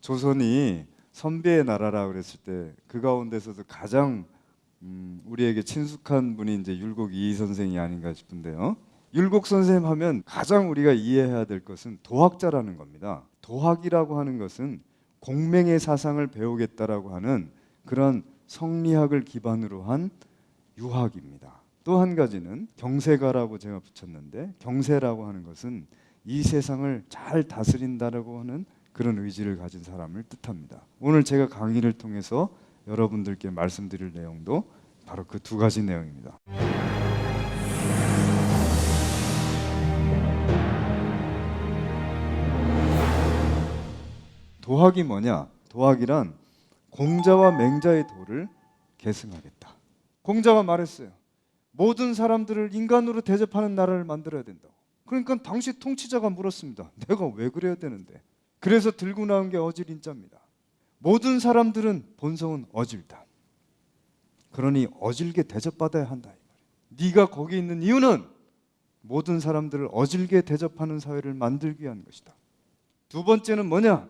조선이 선비의 나라라 그랬을 때 그 가운데서도 가장 우리에게 친숙한 분이 이제 율곡 이의 선생이 아닌가 싶은데요. 율곡 선생님 하면 가장 우리가 이해해야 될 것은 도학자라는 겁니다. 도학이라고 하는 것은 공맹의 사상을 배우겠다라고 하는 그런 성리학을 기반으로 한 유학입니다. 또 한 가지는 경세가라고 제가 붙였는데, 경세라고 하는 것은 이 세상을 잘 다스린다라고 하는 그런 의지를 가진 사람을 뜻합니다. 오늘 제가 강의를 통해서 여러분들께 말씀드릴 내용도 바로 그 두 가지 내용입니다. 도학이 뭐냐? 도학이란 공자와 맹자의 도를 계승하겠다. 공자가 말했어요. 모든 사람들을 인간으로 대접하는 나라를 만들어야 된다고. 그러니까 당시 통치자가 물었습니다. 내가 왜 그래야 되는데? 그래서 들고 나온 게 어질인자입니다. 모든 사람들은 본성은 어질다. 그러니 어질게 대접받아야 한다. 네가 거기 있는 이유는 모든 사람들을 어질게 대접하는 사회를 만들기 위한 것이다. 두 번째는 뭐냐?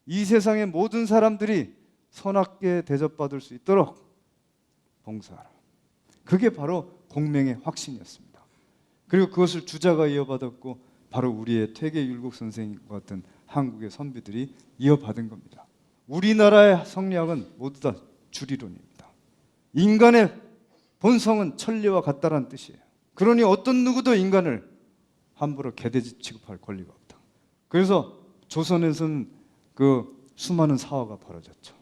이 세상의 모든 사람들이 선하게 대접받을 수 있도록 봉사하라. 그게 바로 공맹의 확신이었습니다. 그리고 그것을 주자가 이어받았고 바로 우리의 퇴계율곡 선생님과 같은 한국의 선비들이 이어받은 겁니다. 우리나라의 성리학은 모두 다 주리론입니다. 인간의 본성은 천리와 같다라는 뜻이에요. 그러니 어떤 누구도 인간을 함부로 개돼지 취급할 권리가 없다. 그래서 조선에서는 그 수많은 사화가 벌어졌죠.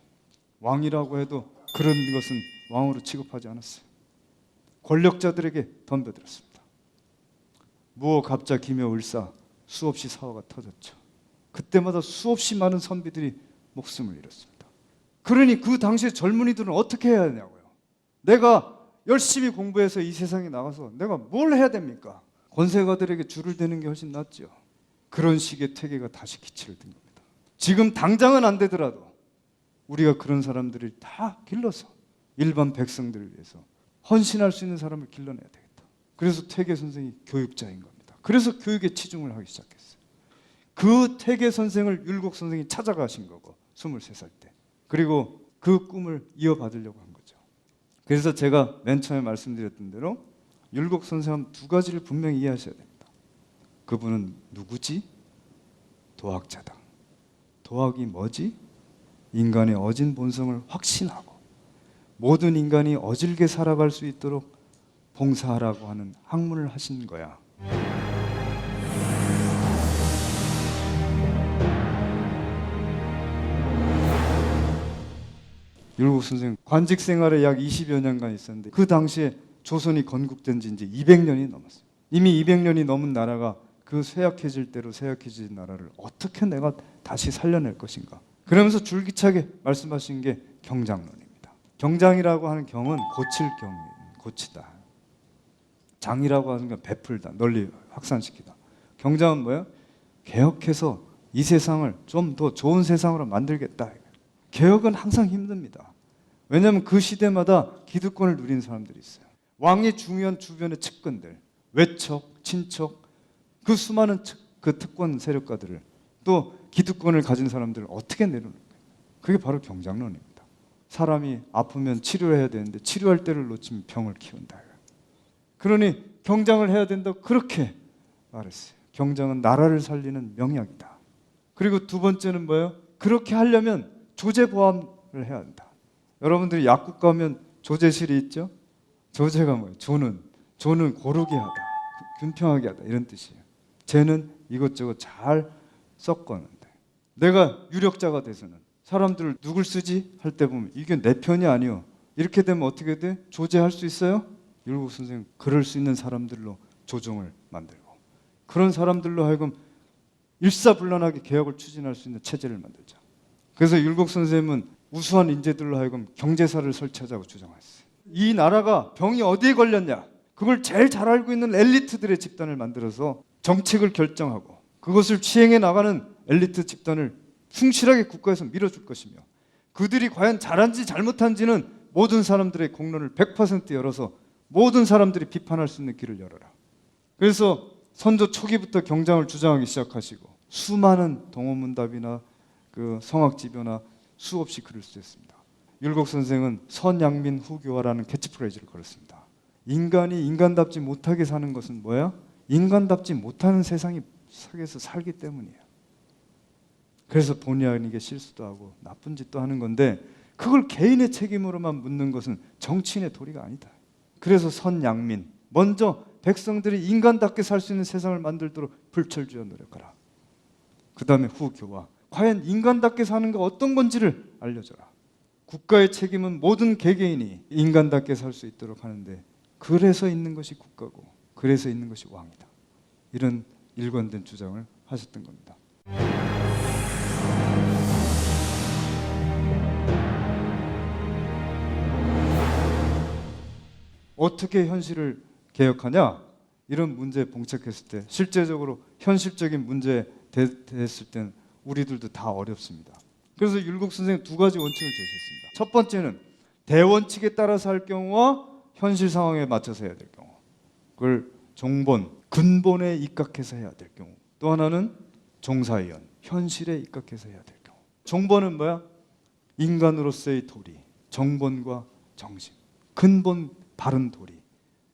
왕이라고 해도 그런 것은 왕으로 취급하지 않았어요. 권력자들에게 덤벼들었습니다. 무어, 갑자, 기묘, 을사 수없이 사화가 터졌죠. 그때마다 수없이 많은 선비들이 목숨을 잃었습니다. 그러니 그 당시에 젊은이들은 어떻게 해야 하냐고요. 내가 열심히 공부해서 이 세상에 나가서 내가 뭘 해야 됩니까? 권세가들에게 줄을 대는 게 훨씬 낫죠. 그런 식의 퇴계가 다시 기치를 든 겁니다. 지금 당장은 안 되더라도 우리가 그런 사람들을 다 길러서 일반 백성들을 위해서 헌신할 수 있는 사람을 길러내야 되겠다. 그래서 퇴계 선생이 교육자인 겁니다. 그래서 교육에 치중을 하기 시작했어요. 그 퇴계 선생을 율곡 선생이 찾아가신 거고 23살 때. 그리고 그 꿈을 이어받으려고 한 거죠. 그래서 제가 맨 처음에 말씀드렸던 대로 율곡 선생은 두 가지를 분명히 이해하셔야 됩니다. 그분은 누구지? 도학자다. 도학이 뭐지? 인간의 어진 본성을 확신하고 모든 인간이 어질게 살아갈 수 있도록 봉사하라고 하는 학문을 하신 거야. 율곡 선생 관직 생활에 약 20여 년간 있었는데 그 당시에 조선이 건국된 지 이제 200년이 넘었어요. 이미 200년이 넘은 나라가 그 쇠약해질 대로 쇠약해진 나라를 어떻게 내가 다시 살려낼 것인가. 그러면서 줄기차게 말씀하신 게 경장론입니다. 경장이라고 하는 경은 고칠 경이에요. 고치다. 장이라고 하는 건 베풀다. 널리 확산시키다. 경장은 뭐예요? 개혁해서 이 세상을 좀 더 좋은 세상으로 만들겠다. 개혁은 항상 힘듭니다. 왜냐하면 그 시대마다 기득권을 누린 사람들이 있어요. 왕이 중요한 주변의 측근들, 외척, 친척, 그 수많은 그 특권 세력가들을 또 기득권을 가진 사람들을 어떻게 내려놓을까요? 그게 바로 경장론입니다. 사람이 아프면 치료해야 되는데 치료할 때를 놓치면 병을 키운다. 그러니 경장을 해야 된다고 그렇게 말했어요. 경장은 나라를 살리는 명약이다. 그리고 두 번째는 뭐예요? 그렇게 하려면 조제보암을 해야 한다. 여러분들이 약국 가면 조제실이 있죠? 조제가 뭐예요? 조는 고르게 하다, 균평하게 하다 이런 뜻이에요. 제는 이것저것 잘 섞어는데 내가 유력자가 돼서는 사람들을 누굴 쓰지? 할 때 보면 이게 내 편이 아니요. 이렇게 되면 어떻게 돼? 조제할 수 있어요? 율곡 선생님 그럴 수 있는 사람들로 조정을 만들고 그런 사람들로 하여금 일사불란하게 개혁을 추진할 수 있는 체제를 만들자. 그래서 율곡 선생님은 우수한 인재들로 하여금 경제사를 설치하자고 주장했어요. 이 나라가 병이 어디에 걸렸냐? 그걸 제일 잘 알고 있는 엘리트들의 집단을 만들어서 정책을 결정하고 그것을 시행해 나가는 엘리트 집단을 충실하게 국가에서 밀어줄 것이며 그들이 과연 잘한지 잘못한지는 모든 사람들의 공론을 100% 열어서 모든 사람들이 비판할 수 있는 길을 열어라. 그래서 선조 초기부터 경장을 주장하기 시작하시고 수많은 동호문답이나 그 성악지벼나 수없이 글을 쓰셨습니다. 율곡 선생은 선양민 후교화라는 캐치프레이즈를 걸었습니다. 인간이 인간답지 못하게 사는 것은 뭐야? 인간답지 못하는 세상이 속에서 살기 때문이에요. 그래서 본의 아니게 실수도 하고 나쁜 짓도 하는 건데 그걸 개인의 책임으로만 묻는 것은 정치인의 도리가 아니다. 그래서 선양민, 먼저 백성들이 인간답게 살 수 있는 세상을 만들도록 불철주야 노력하라. 그 다음에 후교화, 과연 인간답게 사는 게 어떤 건지를 알려줘라. 국가의 책임은 모든 개개인이 인간답게 살 수 있도록 하는데 그래서 있는 것이 국가고 그래서 있는 것이 왕이다. 이런 일관된 주장을 하셨던 겁니다. 어떻게 현실을 개혁하냐? 이런 문제에 봉착했을 때 실제적으로 현실적인 문제에 됐을 때는 우리들도 다 어렵습니다. 그래서 율곡 선생님 두 가지 원칙을 제시했습니다. 첫 번째는 대원칙에 따라서 할 경우와 현실 상황에 맞춰서 해야 될 경우, 그걸 종본, 근본에 입각해서 해야 될 경우, 또 하나는 종사의원, 현실에 입각해서 해야 될 경우. 종본은 뭐야? 인간으로서의 도리, 정본과 정신, 근본 바른 도리,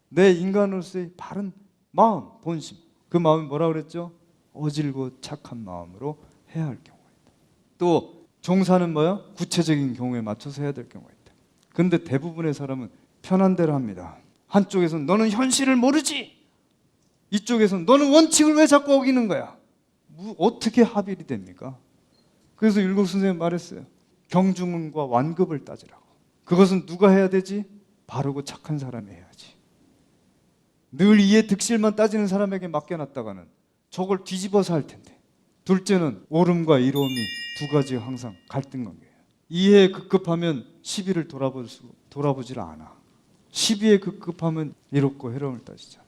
내 인간으로서의 바른 마음, 본심. 그 마음이 뭐라 그랬죠? 어질고 착한 마음으로 해야 할 경우가 있다. 또 종사는 뭐야? 구체적인 경우에 맞춰서 해야 될 경우가 있다. 근데 대부분의 사람은 편한 대로 합니다. 한쪽에서는 너는 현실을 모르지, 이쪽에서는 너는 원칙을 왜 자꾸 어기는 거야. 어떻게 합일이 됩니까? 그래서 율곡 선생님 말했어요. 경중과 완급을 따지라고. 그것은 누가 해야 되지? 바르고 착한 사람이 해야지. 늘 이해 득실만 따지는 사람에게 맡겨놨다가는 저걸 뒤집어서 할 텐데. 둘째는 옳음과 이로움이 두 가지가 항상 갈등 관계예요. 이해에 급급하면 시비를 돌아보질 않아. 시비에 급급하면 이롭고 해로움을 따지잖아.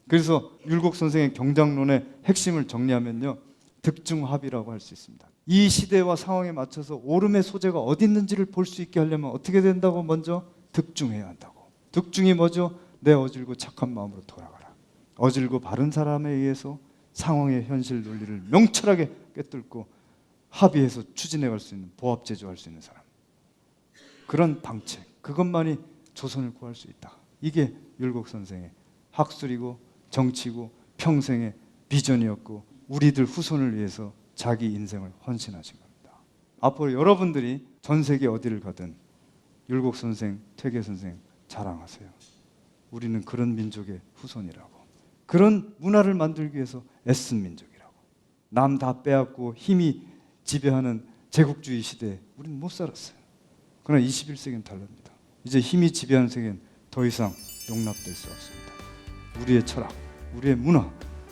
그래서 율곡 선생의 경장론의 핵심을 정리하면요, 득중합이라고 할 수 있습니다. 이 시대와 상황에 맞춰서 옳음의 소재가 어디 있는지를 볼 수 있게 하려면 어떻게 된다고? 먼저 득중해야 한다고. 득중이 뭐죠? 내 어질고 착한 마음으로 돌아가라. 어질고 바른 사람에 의해서 상황의 현실 논리를 명철하게 꿰뚫고 합의해서 추진해갈 수 있는, 보합 제조할 수 있는 사람. 그런 방책, 그것만이 조선을 구할 수 있다. 이게 율곡 선생의 학술이고 정치고 평생의 비전이었고 우리들 후손을 위해서 자기 인생을 헌신하신 겁니다. 앞으로 여러분들이 전 세계 어디를 가든 율곡 선생, 퇴계 선생 자랑하세요. 우리는 그런 민족의 후손이라고, 그런 문화를 만들기 위해서 애쓴 민족이라고. 남 다 빼앗고 힘이 지배하는 제국주의 시대에 우리는 못 살았어요. 그러나 21세기는 다릅니다. 이제 힘이 지배하는 세계는 더 이상 용납될 수 없습니다. 우리의 철학, 우리의 문화,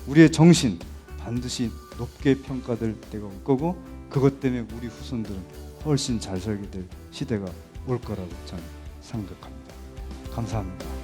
우리의 정신 반드시 높게 평가될 때가 올 거고, 그것 때문에 우리 후손들은 훨씬 잘 살게 될 시대가 올 거라고 저는 생각합니다. 감사합니다.